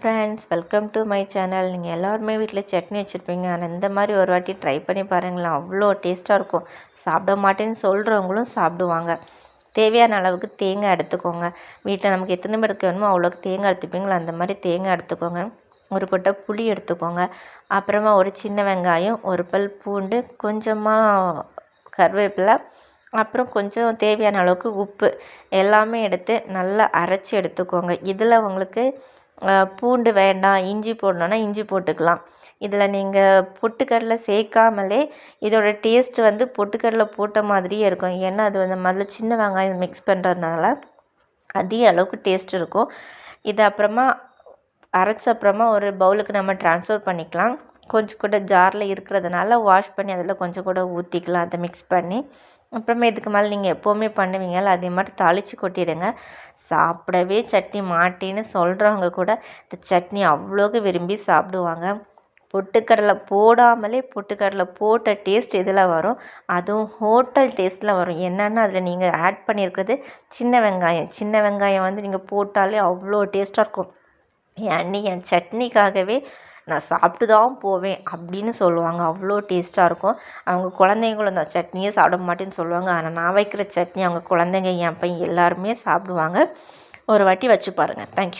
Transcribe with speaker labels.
Speaker 1: Friends, welcome to my channel. நீங்கள் எல்லாருமே வீட்டில் சட்னி வச்சுருப்பீங்க. ஆனால் இந்த மாதிரி ஒரு வாட்டி ட்ரை பண்ணி பாருங்களேன், அவ்வளோ டேஸ்ட்டாக இருக்கும். சாப்பிட மாட்டேன்னு சொல்கிறவங்களும் சாப்பிடுவாங்க. தேவையான அளவுக்கு தேங்காய் எடுத்துக்கோங்க. வீட்டில் நமக்கு எத்தனை பேருக்கு வேணுமோ அவ்வளோக்கு தேங்காய் எடுத்துப்பீங்களா, அந்த மாதிரி தேங்காய் எடுத்துக்கோங்க. ஒரு கொட்டை புளி எடுத்துக்கோங்க. அப்புறமா ஒரு சின்ன வெங்காயம், ஒரு பல் பூண்டு, கொஞ்சமாக கருவேப்பிலை, அப்புறம் கொஞ்சம் தேவையான அளவுக்கு உப்பு எல்லாமே எடுத்து நல்லா அரைச்சி எடுத்துக்கோங்க. இதில் உங்களுக்கு பூண்டு வேண்டாம், இஞ்சி போடணுன்னா இஞ்சி போட்டுக்கலாம். இதில் நீங்கள் பொட்டுக்கடலை சேர்க்காமலே இதோட டேஸ்ட் வந்து பொட்டுக்கடலை போட்ட மாதிரியே இருக்கும். ஏன்னா அது வந்து முதல்ல சின்ன வெங்காயம் மிக்ஸ் பண்ணுறதுனால அதிக அளவுக்கு டேஸ்ட் இருக்கும். இது அப்புறமா அரைச்ச அப்புறமா ஒரு பவுலுக்கு நம்ம ட்ரான்ஸ்ஃபர் பண்ணிக்கலாம். கொஞ்சம் கூட ஜாரில் இருக்கிறதுனால வாஷ் பண்ணி அதில் கொஞ்சம் கூட ஊற்றிக்கலாம், அதை மிக்ஸ் பண்ணி. அப்புறமா இதுக்கு மேலே நீங்கள் எப்போவுமே பண்ணுவீங்கல்ல, அதே மாதிரி தாளித்து கொட்டிடுங்க. சாப்பிடவே சட்னி மாட்டேன்னு சொல்கிறவங்க கூட இந்த சட்னி அவ்வளோக்கு விரும்பி சாப்பிடுவாங்க. பொட்டுக்கடலை போடாமலே பொட்டுக்கடலை போட்ட டேஸ்ட் இதில் வரும். அதுவும் ஹோட்டல் டேஸ்ட்டில் வரும். என்னென்னா அதில் நீங்கள் ஆட் பண்ணியிருக்கிறது சின்ன வெங்காயம் வந்து நீங்கள் போட்டாலே அவ்வளோ டேஸ்ட்டாக இருக்கும். என் சட்னிக்காகவே நான் சாப்பிட்டு தான் போவேன் அப்படின்னு சொல்லுவாங்க. அவ்வளோ டேஸ்ட்டாக இருக்கும். அவங்க குழந்தைங்களும் அந்த சட்னியே சாப்பிட மாட்டேன்னு சொல்லுவாங்க. ஆனால் நான் வைக்கிற சட்னி அவங்க குழந்தைங்க, என் பையன் எல்லாருமே சாப்பிடுவாங்க. ஒரு வாட்டி வச்சு பாருங்கள். தேங்க்யூ.